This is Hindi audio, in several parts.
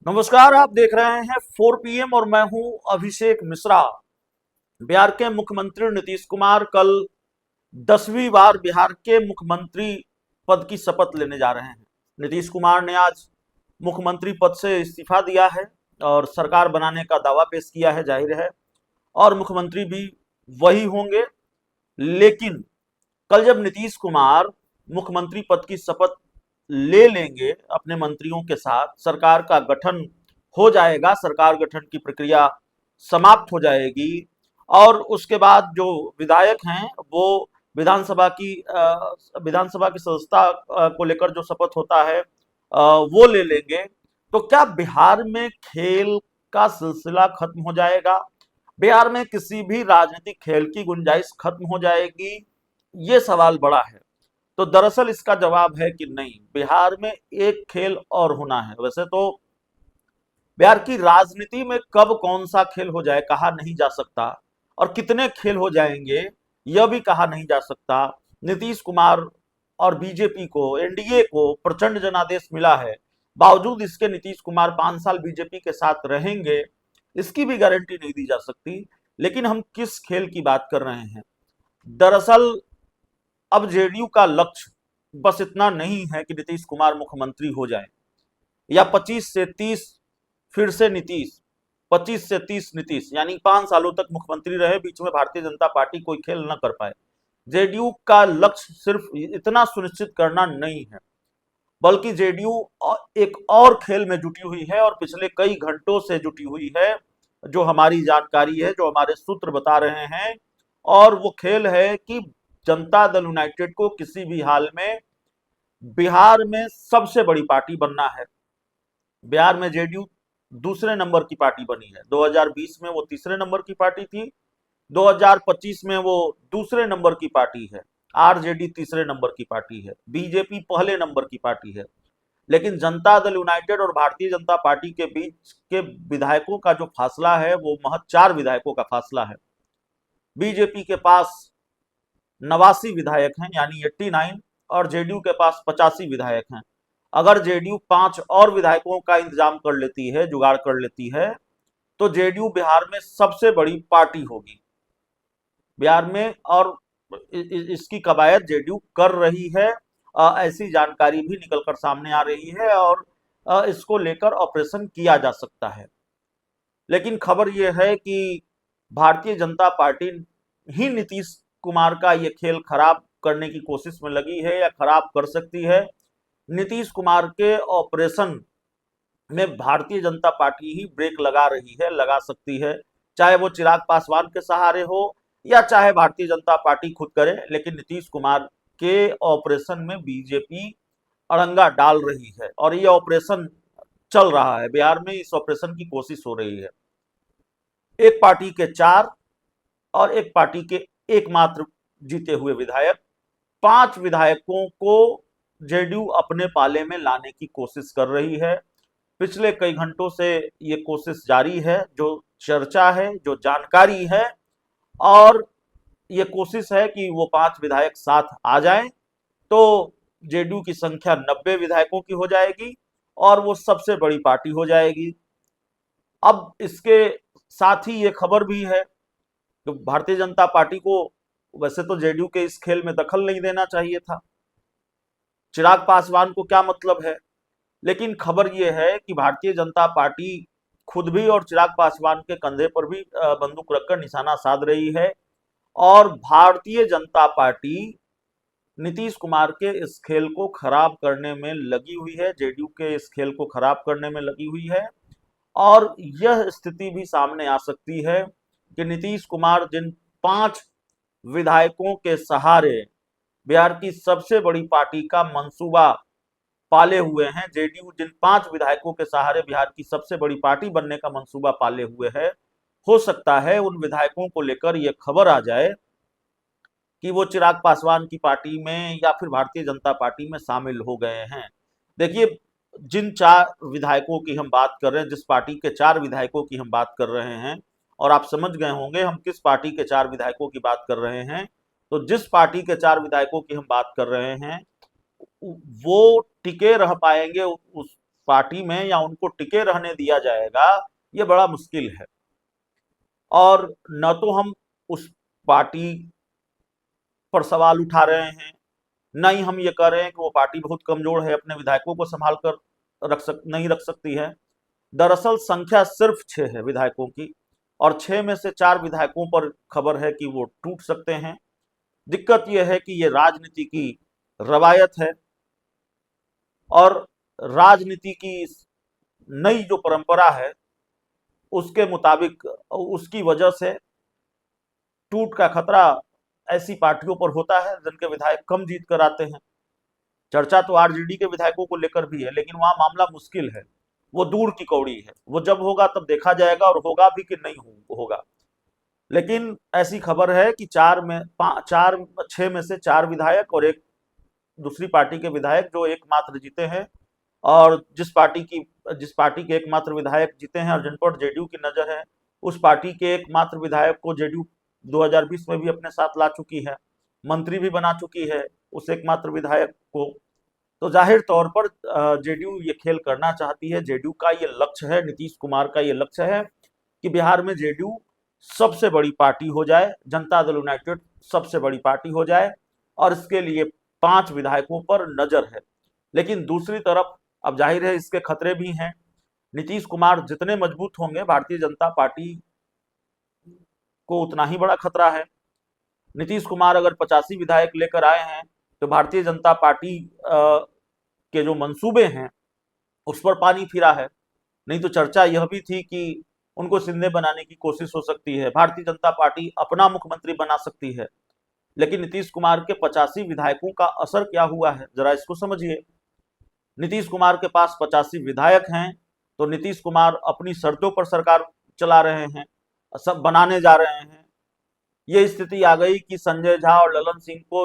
नमस्कार। आप देख रहे हैं 4 पीएम और मैं हूं अभिषेक मिश्रा। बिहार के मुख्यमंत्री नीतीश कुमार कल 10वीं बार बिहार के मुख्यमंत्री पद की शपथ लेने जा रहे हैं। नीतीश कुमार ने आज मुख्यमंत्री पद से इस्तीफा दिया है और सरकार बनाने का दावा पेश किया है, जाहिर है, और मुख्यमंत्री भी वही होंगे। लेकिन कल जब नीतीश कुमार मुख्यमंत्री पद की शपथ ले लेंगे, अपने मंत्रियों के साथ सरकार का गठन हो जाएगा, सरकार गठन की प्रक्रिया समाप्त हो जाएगी और उसके बाद जो विधायक हैं वो विधानसभा की विधानसभा की सदस्यता को लेकर जो शपथ होता है वो ले लेंगे। तो क्या बिहार में खेल का सिलसिला खत्म हो जाएगा? बिहार में किसी भी राजनीतिक खेल की गुंजाइश खत्म हो जाएगी? ये सवाल बड़ा है। तो दरअसल इसका जवाब है कि नहीं, बिहार में एक खेल और होना है। वैसे तो बिहार की राजनीति में कब कौन सा खेल हो जाए कहा नहीं जा सकता, और कितने खेल हो जाएंगे यह भी कहा नहीं जा सकता। नीतीश कुमार और बीजेपी को, एनडीए को प्रचंड जनादेश मिला है, बावजूद इसके नीतीश कुमार 5 साल बीजेपी के साथ रहेंगे, इसकी भी गारंटी नहीं दी जा सकती। लेकिन हम किस खेल की बात कर रहे हैं? दरअसल अब जेडीयू का लक्ष्य बस इतना नहीं है कि नीतीश कुमार मुख्यमंत्री हो जाए या 25 से 30 फिर से नीतीश, 25 से 30 नीतीश, यानी 5 सालों तक मुख्यमंत्री रहे, बीच में भारतीय जनता पार्टी कोई खेल न कर पाए। जेडीयू का लक्ष्य सिर्फ इतना सुनिश्चित करना नहीं है, बल्कि जेडीयू एक और खेल में जुटी हुई है और पिछले कई घंटों से जुटी हुई है, जो हमारी जानकारी है, जो हमारे सूत्र बता रहे हैं। और वो खेल है कि जनता दल यूनाइटेड को किसी भी हाल में बिहार में सबसे बड़ी पार्टी बनना है। बिहार में जेडीयू दूसरे नंबर की पार्टी बनी है, 2020 में वो तीसरे नंबर की पार्टी थी, 2025 में वो दूसरे नंबर की पार्टी है, आरजेडी तीसरे नंबर की पार्टी है, बीजेपी पहले नंबर की पार्टी है। लेकिन जनता दल यूनाइटेड और भारतीय जनता पार्टी के बीच के विधायकों का जो फासला है वो महज 4 विधायकों का फासला है। बीजेपी के पास 89 विधायक हैं, यानी 89, और जेडीयू के पास 85 विधायक हैं। अगर जेडीयू 5 और विधायकों का इंतजाम कर लेती है, जुगाड़ कर लेती है, तो जेडीयू बिहार में सबसे बड़ी पार्टी होगी बिहार में। और इसकी कवायद जेडीयू कर रही है, ऐसी जानकारी भी निकलकर सामने आ रही है, और इसको लेकर ऑपरेशन किया जा सकता है। लेकिन खबर यह है कि भारतीय जनता पार्टी ही नीतीश कुमार का ये खेल खराब करने की कोशिश में लगी है या खराब कर सकती है। नीतीश कुमार के ऑपरेशन में भारतीय जनता पार्टी ही ब्रेक लगा रही है, लगा सकती है, चाहे वो चिराग पासवान के सहारे हो या चाहे भारतीय जनता पार्टी खुद करे। लेकिन नीतीश कुमार के ऑपरेशन में बीजेपी अड़ंगा डाल रही है और ये ऑपरेशन चल रहा है बिहार में। इस ऑपरेशन की कोशिश हो रही है। एक पार्टी के 4 और एक पार्टी के एकमात्र जीते हुए विधायक, 5 विधायकों को जेडीयू अपने पाले में लाने की कोशिश कर रही है। पिछले कई घंटों से ये कोशिश जारी है, जो चर्चा है, जो जानकारी है, और ये कोशिश है कि वो 5 विधायक साथ आ जाएं तो जेडीयू की संख्या 90 विधायकों की हो जाएगी और वो सबसे बड़ी पार्टी हो जाएगी। अब इसके साथ ही ये खबर भी है कि भारतीय जनता पार्टी को वैसे तो जेडीयू के इस खेल में दखल नहीं देना चाहिए था, चिराग पासवान को क्या मतलब है। लेकिन खबर यह है कि भारतीय जनता पार्टी खुद भी और चिराग पासवान के कंधे पर भी बंदूक रखकर निशाना साध रही है, और भारतीय जनता पार्टी नीतीश कुमार के इस खेल को खराब करने में लगी हुई है, जेडीयू के इस खेल को खराब करने में लगी हुई है। और यह स्थिति भी सामने आ सकती है कि नीतीश कुमार जिन 5 विधायकों के सहारे बिहार की सबसे बड़ी पार्टी का मंसूबा पाले हुए हैं, जेडीयू जिन 5 विधायकों के सहारे बिहार की सबसे बड़ी पार्टी बनने का मंसूबा पाले हुए है, हो सकता है उन विधायकों को लेकर यह खबर आ जाए कि वो चिराग पासवान की पार्टी में या फिर भारतीय जनता पार्टी में शामिल हो गए हैं। देखिए, जिन 4 विधायकों की हम बात कर रहे हैं, जिस पार्टी के 4 विधायकों की हम बात कर रहे हैं, और आप समझ गए होंगे हम किस पार्टी के 4 विधायकों की बात कर रहे हैं। तो जिस पार्टी के 4 विधायकों की हम बात कर रहे हैं वो टिके रह पाएंगे उस पार्टी में या उनको टिके रहने दिया जाएगा, ये बड़ा मुश्किल है। और न तो हम उस पार्टी पर सवाल उठा रहे हैं, न ही हम ये कह रहे हैं कि वो पार्टी बहुत कमजोर है, अपने विधायकों को संभाल कर नहीं रख सकती है। दरअसल संख्या सिर्फ 6 है विधायकों की, और 6 में से 4 विधायकों पर खबर है कि वो टूट सकते हैं। दिक्कत यह है कि ये राजनीति की रवायत है, और राजनीति की नई जो परंपरा है उसके मुताबिक, उसकी वजह से टूट का खतरा ऐसी पार्टियों पर होता है जिनके विधायक कम जीत कर आते हैं। चर्चा तो आरजेडी के विधायकों को लेकर भी है, लेकिन वहां मामला मुश्किल है, वो दूर की कौड़ी है, वो जब होगा तब देखा जाएगा, और होगा भी कि नहीं होगा। लेकिन ऐसी खबर है कि 6 में से 4 विधायक और एक दूसरी पार्टी के विधायक जो एकमात्र जीते हैं, और जिस पार्टी के एकमात्र विधायक जीते हैं और जिन पर जेडीयू की नजर है, उस पार्टी के एकमात्र विधायक को जेडीयू 2020 में भी अपने साथ ला चुकी है, मंत्री भी बना चुकी है उस एकमात्र विधायक को। तो जाहिर तौर पर जेडीयू ये खेल करना चाहती है। जेडीयू का ये लक्ष्य है, नीतीश कुमार का ये लक्ष्य है कि बिहार में जेडीयू सबसे बड़ी पार्टी हो जाए, जनता दल यूनाइटेड सबसे बड़ी पार्टी हो जाए, और इसके लिए 5 विधायकों पर नजर है। लेकिन दूसरी तरफ अब जाहिर है इसके खतरे भी हैं। नीतीश कुमार जितने मजबूत होंगे, भारतीय जनता पार्टी को उतना ही बड़ा खतरा है। नीतीश कुमार अगर 85 विधायक लेकर आए हैं तो भारतीय जनता पार्टी के जो मंसूबे हैं उस पर पानी फिरा है। नहीं तो चर्चा यह भी थी कि उनको सिंधे बनाने की कोशिश हो सकती है, भारतीय जनता पार्टी अपना मुख्यमंत्री बना सकती है। लेकिन नीतीश कुमार के 85 विधायकों का असर क्या हुआ है, जरा इसको समझिए। नीतीश कुमार के पास 85 विधायक हैं, तो नीतीश कुमार अपनी शर्तों पर सरकार चला रहे हैं, सब बनाने जा रहे हैं। ये स्थिति आ गई कि संजय झा और ललन सिंह को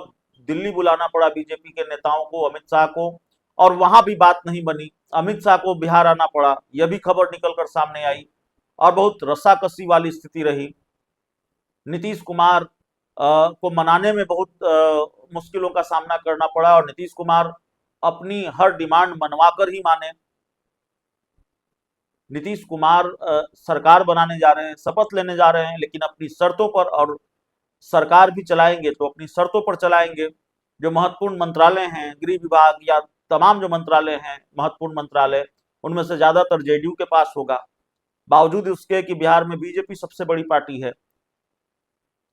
दिल्ली बुलाना पड़ा, बीजेपी के नेताओं को, अमित शाह को, और वहां भी बात नहीं बनी। अमित शाह को बिहार आना पड़ा, यह भी खबर निकलकर सामने आई, और बहुत रस्साकसी वाली स्थिति रही। नीतीश कुमार को मनाने में बहुत मुश्किलों का सामना करना पड़ा, और नीतीश कुमार अपनी हर डिमांड मनवाकर ही माने। नीतीश कुमार सरकार बनाने जा रहे हैं, शपथ लेने जा रहे हैं, लेकिन अपनी शर्तों पर, और सरकार भी चलाएंगे तो अपनी शर्तों पर चलाएंगे। जो महत्वपूर्ण मंत्रालय हैं, गृह विभाग या तमाम जो मंत्रालय हैं, महत्वपूर्ण मंत्रालय, उनमें से ज्यादातर जेडीयू के पास होगा, बावजूद उसके कि बिहार में बीजेपी सबसे बड़ी पार्टी है।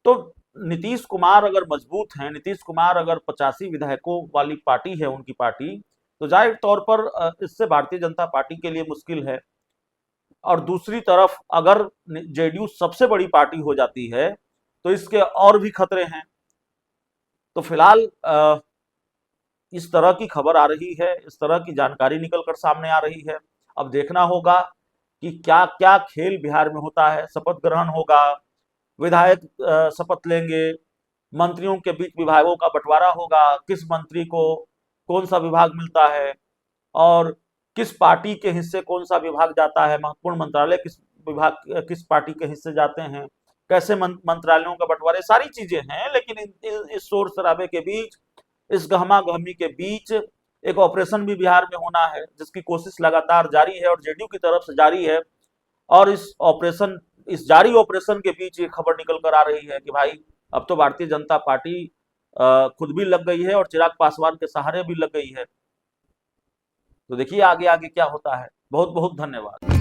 तो नीतीश कुमार अगर मजबूत हैं, नीतीश कुमार अगर 85 विधायकों वाली पार्टी है उनकी पार्टी, तो जाहिर तौर पर इससे भारतीय जनता पार्टी के लिए मुश्किल है। और दूसरी तरफ अगर जेडीयू सबसे बड़ी पार्टी हो जाती है तो इसके और भी खतरे हैं। तो फिलहाल इस तरह की खबर आ रही है, इस तरह की जानकारी निकलकर सामने आ रही है। अब देखना होगा कि क्या क्या खेल बिहार में होता है। शपथ ग्रहण होगा, विधायक शपथ लेंगे, मंत्रियों के बीच विभागों का बंटवारा होगा, किस मंत्री को कौन सा विभाग मिलता है, और किस पार्टी के हिस्से कौन सा विभाग जाता है, महत्वपूर्ण मंत्रालय किस पार्टी के हिस्से जाते हैं, कैसे मंत्रालयों का बंटवारा, सारी चीजें हैं। लेकिन इस शोर शराबे के बीच, इस गहमा गहमी के बीच एक ऑपरेशन भी बिहार में होना है, जिसकी कोशिश लगातार जारी है और जेडीयू की तरफ से जारी है। और इस जारी ऑपरेशन के बीच ये खबर निकल कर आ रही है कि भाई अब तो भारतीय जनता पार्टी खुद भी लग गई है और चिराग पासवान के सहारे भी लग गई है। तो देखिए आगे आगे क्या होता है। बहुत बहुत धन्यवाद।